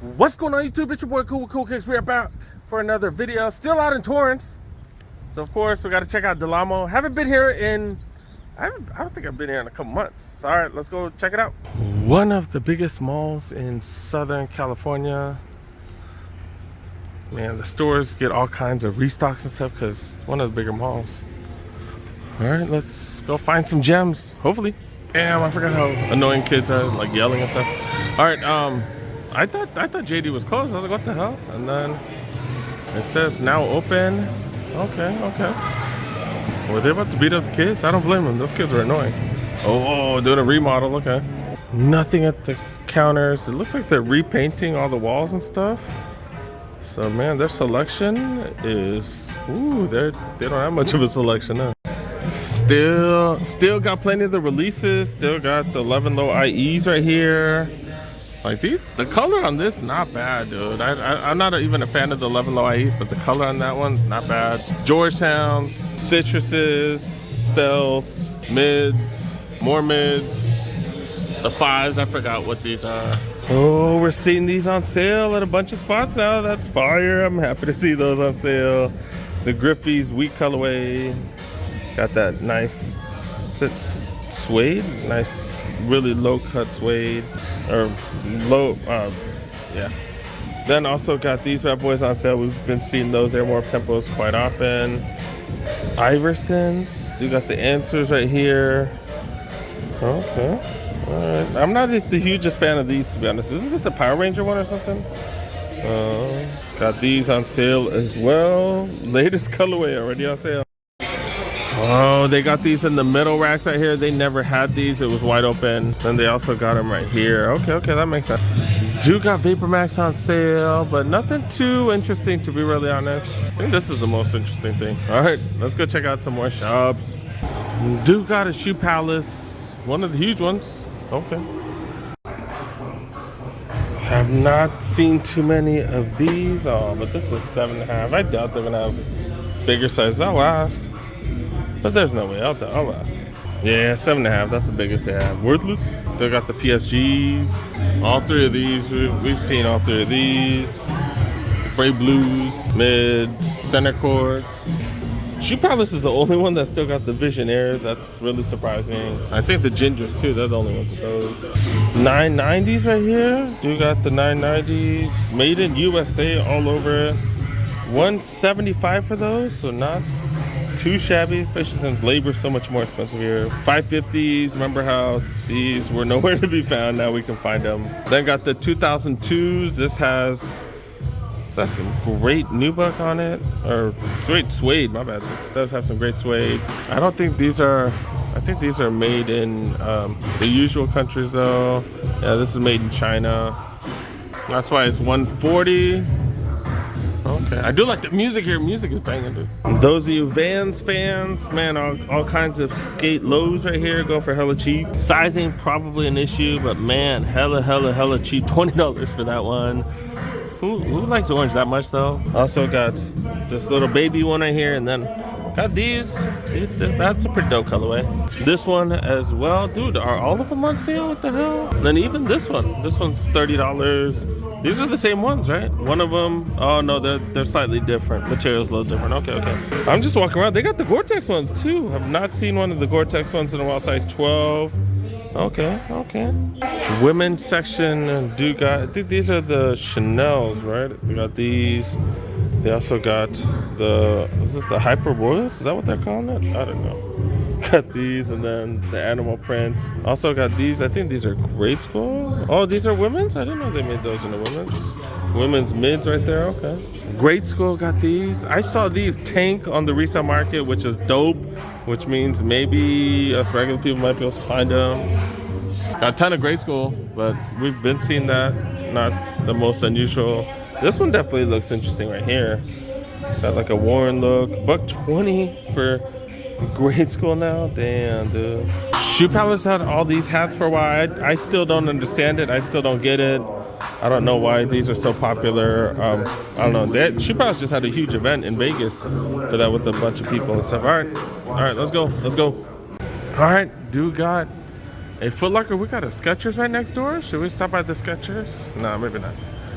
What's going on YouTube? It's your boy Cool Kicks. We are back for another video. Still out in Torrance. So of course we got to check out Del Amo. Haven't been here in, I don't think I've been here in a couple months. So, all right, let's go check it out. One of the biggest malls in Southern California. Man, the stores get all kinds of restocks and stuff because it's one of the bigger malls. All right, let's go find some gems, hopefully. Damn, I forgot how annoying kids are, like yelling and stuff. All right, I thought JD was closed. I was like, what the hell? And then it says now open. Okay. Were they about to beat up the kids? I don't blame them. Those kids are annoying. Oh, doing a remodel. Okay. Nothing at the counters. It looks like they're repainting all the walls and stuff. So man, their selection is they don't have much of a selection now. Still got plenty of the releases. Still got the 11 low IEs right here. Like the color on this, not bad, dude. I'm not even a fan of the 11 low IEs, but the color on that one, not bad. Georgetowns, citruses, stealths, mids, more mids. The fives, I forgot what these are. Oh, we're seeing these on sale at a bunch of spots now. That's fire. I'm happy to see those on sale. The Griffey's wheat colorway. Got that nice suede, nice, really low cut suede. Or low, yeah. Then also got these bad boys on sale. We've been seeing those Air More Tempos quite often. Iversons, you got the answers right here. Okay, all right. I'm not the hugest fan of these, to be honest. Isn't this a Power Ranger one or something? Got these on sale as well. Latest colorway already on sale. Oh, they got these in the middle racks right here. They never had these. It was wide open. Then they also got them right here. Okay, that makes sense. Do got Vapor Max on sale, but nothing too interesting, to be really honest. I think this is the most interesting thing. All right, let's go check out some more shops. Do got a Shoe Palace, one of the huge ones. Okay. Have not seen too many of these. Oh, but this is 7.5. I doubt they're gonna have bigger sizes. I'll ask. But there's no way. I'll ask. Yeah, 7.5. That's the biggest they have. Worthless. They got the PSGs. All three of these. We've seen all three of these. Brave Blues, mids, center courts. Shoe Palace is the only one that still got the Visionaires. That's really surprising. I think the Gingers too. They're the only ones with those. 990s right here. Do got the 990s. Made in USA all over it. 175 for those. So not too shabby, especially since labor is so much more expensive here. 550s, remember how these were nowhere to be found, now we can find them. Then got the 2002s. This has some great nubuck on it, or great suede, my bad. It does have some great suede. I think these are made in the usual countries though. Yeah, this is made in China. That's why it's 140. Okay, I do like the music here. Music is banging, dude. Those of you Vans fans, man, all kinds of skate lows right here go for hella cheap. Sizing probably an issue, but man, hella cheap. $20 for that one. Who likes orange that much though? Also got this little baby one right here, and then got these. That's a pretty dope colorway. This one as well, dude. Are all of them on sale? What the hell? And then even this one. This one's $30. These are the same ones, right? One of them, oh no, they're slightly different. Material's a little different. Okay. I'm just walking around. They got the Gore-Tex ones too. Have not seen one of the Gore-Tex ones in a while. Size 12. Okay. Women's section, do got, I think these are the Chanels, right? They got these. They also got is this the Hyper Royals? Is that what they're calling it? I don't know. Got these, and then the animal prints. Also got these. I think these are grade school. Oh, these are women's? I didn't know they made those in the women's mids right there. Okay. Grade school got these. I saw these tank on the resale market, which is dope, which means maybe us regular people might be able to find them. Got a ton of grade school, but we've been seeing that. Not the most unusual. This one definitely looks interesting right here. Got like a worn look. $120 for grade school now. Damn, dude. Shoe Palace had all these hats for a while. I still don't understand it. I still don't get it. I don't know why these are so popular. I don't know. Shoe Palace just had a huge event in Vegas for that with a bunch of people and stuff. All right, let's go. All right, dude got a Foot Locker. We got a Skechers right next door. Should we stop by the Skechers? No, maybe not.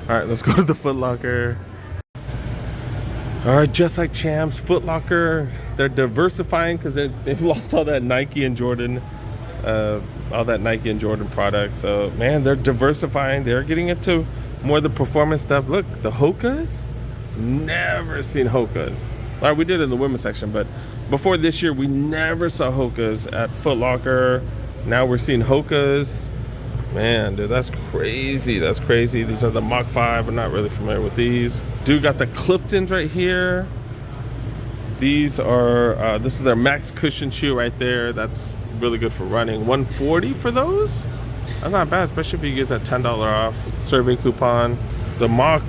All right, let's go to the Foot Locker. All right, just like Champs, Foot Locker, they're diversifying because they've lost all that Nike and Jordan, product. So man, they're diversifying. They're getting into more of the performance stuff. Look, the Hokas. Never seen Hokas. All right, we did it in the women's section, but before this year, we never saw Hokas at Foot Locker. Now we're seeing Hokas. Man, dude, that's crazy. That's crazy. These are the Mach 5. I'm not really familiar with these. Dude, got the Cliftons right here. These are, this is their max cushion shoe right there. That's really good for running. $140 for those? That's not bad, especially if you use that $10 off serving coupon. The Mach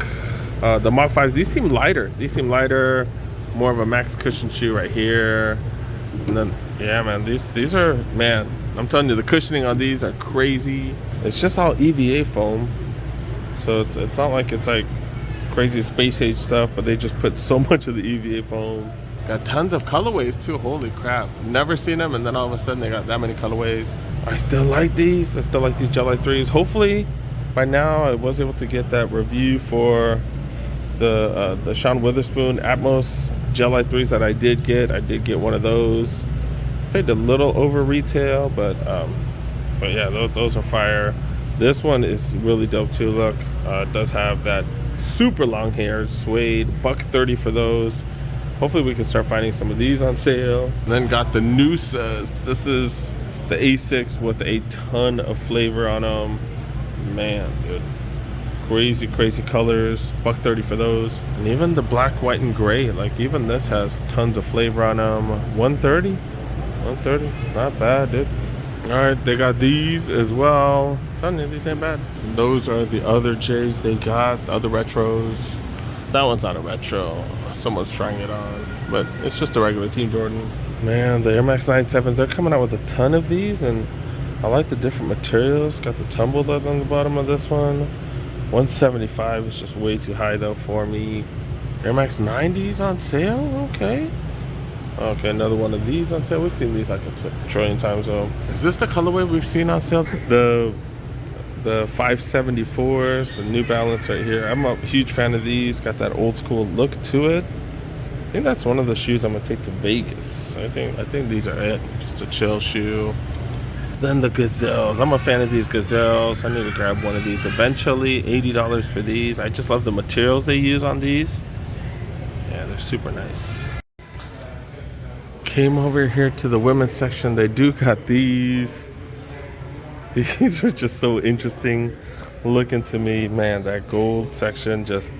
5s, these seem lighter. More of a max cushion shoe right here. And then, yeah, man, these are, man, I'm telling you, the cushioning on these are crazy. It's just all EVA foam. So it's not like it's like crazy space age stuff, but they just put so much of the EVA foam. Got tons of colorways too, holy crap. Never seen them, and then all of a sudden they got that many colorways. I still like these. I still like these Gel Light 3s. Hopefully, by now I was able to get that review for the Sean Witherspoon Atmos Gel Light 3s that I did get. I did get one of those. Paid a little over retail, but yeah, those are fire. This one is really dope too. Look, it does have that super long hair suede. $130 for those. Hopefully we can start finding some of these on sale. And then got the Noosas. This is the A6 with a ton of flavor on them. Man, dude. Crazy colors. $130 for those. And even the black, white, and gray, like even this has tons of flavor on them. $130. Not bad, dude. All right, they got these as well. I'm telling you, these ain't bad. And those are the other J's they got, the other retros. That one's not a retro. Someone's trying it on, but it's just a regular Team Jordan. Man, the Air Max 97s, they're coming out with a ton of these, and I like the different materials. Got the tumble leather on the bottom of this one. $175 is just way too high though for me. Air Max 90s on sale, okay. Okay, another one of these on sale. We've seen these like a trillion times though. Is this the colorway we've seen on sale? The 574s, the New Balance right here. I'm a huge fan of these. Got that old school look to it. I think that's one of the shoes I'm gonna take to Vegas. I think these are it. Just a chill shoe. Then the Gazelles. I'm a fan of these Gazelles. I need to grab one of these eventually. $80 for these. I just love the materials they use on these. Yeah, they're super nice. Came over here to the women's section. They do got these. These are just so interesting looking to me. Man, that gold section, just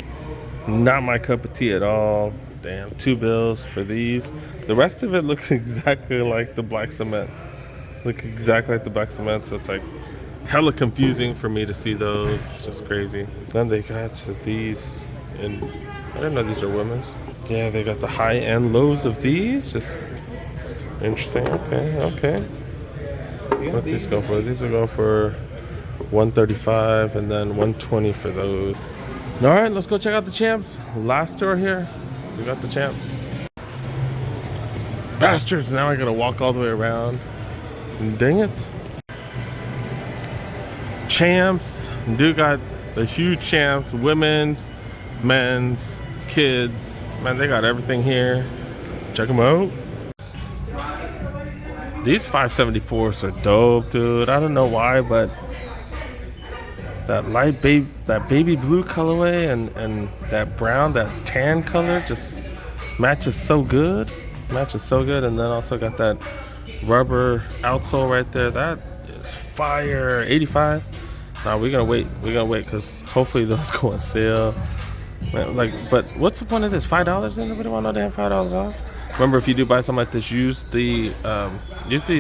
not my cup of tea at all. Damn, $2 for these. The rest of it looks exactly like the black cement. So it's like hella confusing for me to see those. Just crazy. Then they got these in, I didn't know these are women's. Yeah, they got the high and lows of these. Just interesting. Okay. What these go for? These will go for $135 and then $120 for those. All right, let's go check out the Champs. Last store here. We got the Champs. Bastards! Now I gotta walk all the way around. Dang it. Champs. Dude got the huge Champs. Women's, men's, kids. Man, they got everything here. Check them out. These 574s are dope, dude. I don't know why, but that baby blue colorway and that brown, that tan color just matches so good. And then also got that rubber outsole right there. That is fire. $85. Nah, we're gonna wait because hopefully those go on sale. Man, but what's the point of this? $5? Anybody want to know they have $5 off? Remember, if you do buy something like this, use the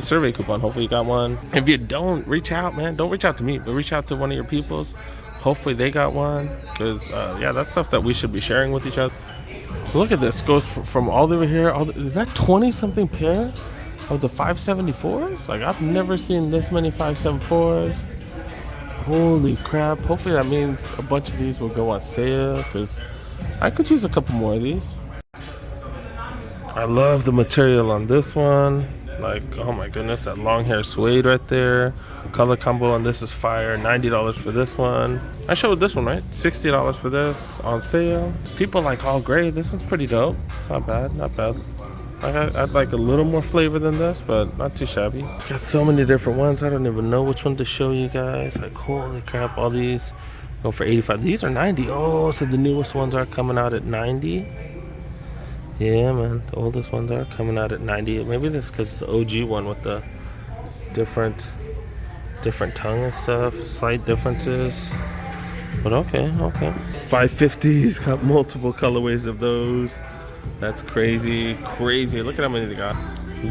survey coupon. Hopefully you got one. If you don't, reach out, man. Don't reach out to me, but reach out to one of your peoples. Hopefully they got one, because yeah, that's stuff that we should be sharing with each other. Look at this. Goes from all over here. Is that 20 something pair of the 574s? Like, I've never seen this many 574s. Holy crap. Hopefully that means a bunch of these will go on sale, because I could use a couple more of these. I love the material on this one. Like, oh my goodness, that long hair suede right there. Color combo on this is fire. $90 for this one. I showed this one, right? $60 for this on sale. People like all gray. This one's pretty dope. It's not bad, not bad. Like I'd like a little more flavor than this, but not too shabby. Got so many different ones. I don't even know which one to show you guys. Like, holy crap, all these go for 85. These are 90. Oh, so the newest ones are coming out at 90. Yeah, man, the oldest ones are coming out at 90. Maybe this is because it's the OG one with the different tongue and stuff, slight differences. But okay. 550s got multiple colorways of those. That's crazy. Look at how many they got.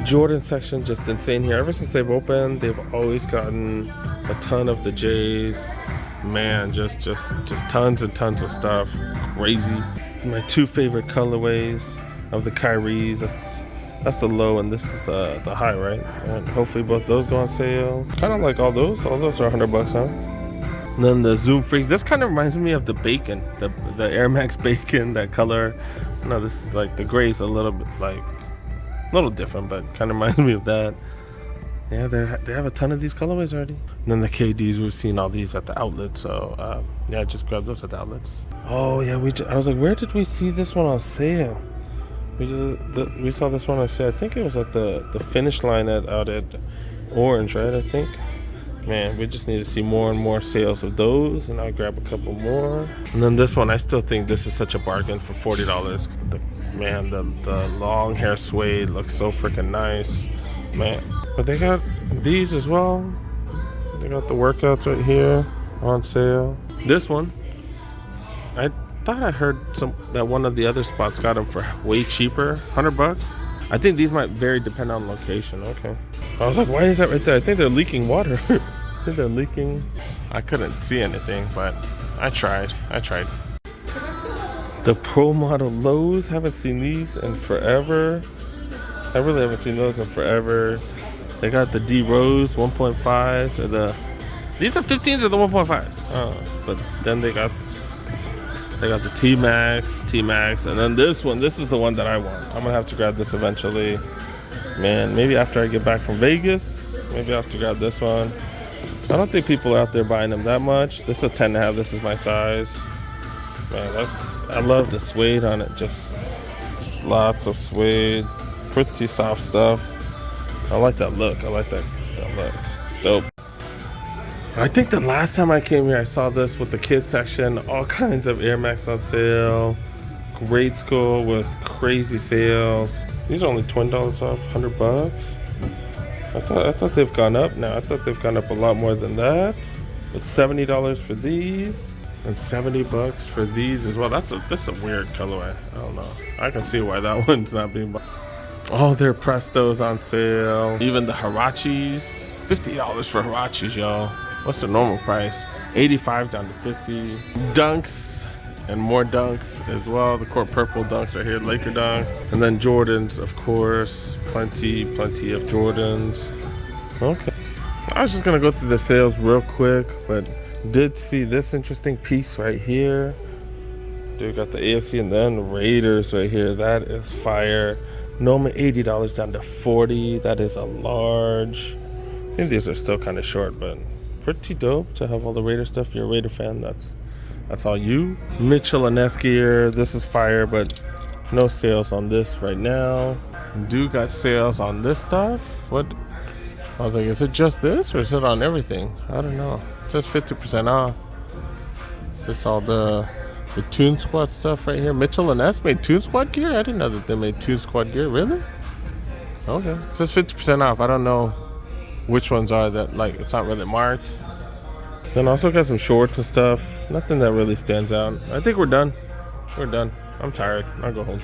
Jordan section just insane here. Ever since they've opened, they've always gotten a ton of the J's. Man, just tons and tons of stuff. Crazy. My two favorite colorways of the Kyries. That's the low, and this is the high, right? And hopefully both those go on sale. Kind of like all those. All those are $100 now. And then the Zoom Freaks. This kind of reminds me of the bacon, the Air Max bacon. That color. No, this is like the gray's a little bit like a little different, but kind of reminds me of that. Yeah, they have a ton of these colorways already. And then the KDs, we've seen all these at the outlet, so yeah, I just grabbed those at the outlets. Oh yeah, I was like, where did we see this one on sale? We saw this one on sale. I think it was at the Finish Line out at Orange, right? I think. Man, we just need to see more and more sales of those, and I'll grab a couple more. And then this one, I still think this is such a bargain for $40. Man, the long hair suede looks so freaking nice, man. But they got these as well. They got the workouts right here on sale. This one, I thought I heard that one of the other spots got them for way cheaper, $100. I think these might vary depending on location. Okay. I was like, why is that right there? I think they're leaking water. I think they're leaking. I couldn't see anything, but I tried. The Pro Model lows, haven't seen these in forever. I really haven't seen those in forever. They got the D Rose 1.5s. These are 15s or the 1.5s? But then they got the T Max, and then this one. This is the one that I want. I'm gonna have to grab this eventually. Man, maybe after I get back from Vegas, maybe I have to grab this one. I don't think people are out there buying them that much. This is a 10.5. This is my size. Man, I love the suede on it. Just lots of suede, pretty soft stuff. I like that look. Look. It's dope. I think the last time I came here, I saw this with the kids section. All kinds of Air Max on sale. Grade school with crazy sales. These are only $20 off, $100. I thought they've gone up now. I thought they've gone up a lot more than that. With $70 for these and $70 for these as well. That's a weird colorway. I don't know. I can see why that one's not being bought. Oh, their Prestos on sale. Even the Hirachis. $50 for Hirachis, y'all. What's the normal price? $85 down to $50. Dunks and more dunks as well. The Court Purple dunks right here, Laker dunks. And then Jordans, of course. Plenty of Jordans. Okay. I was just gonna go through the sales real quick, but did see this interesting piece right here. Dude, got the AFC and then Raiders right here. That is fire. Normally $80 down to $40. That is a large. I think these are still kind of short, but pretty dope to have all the Raider stuff. If you're a Raider fan, that's all you. Mitchell and Ness gear. This is fire, but no sales on this right now. Dude got sales on this stuff. What? I was like, is it just this or is it on everything? I don't know. It says 50% off. Is this all the Toon Squad stuff right here? Mitchell and Ness made Toon Squad gear? I didn't know that they made Toon Squad gear. Really? Okay. It says 50% off. I don't know which ones are that, like, it's not really marked. Then also got some shorts and stuff. Nothing that really stands out. I think we're done. I'm tired. I'll go home.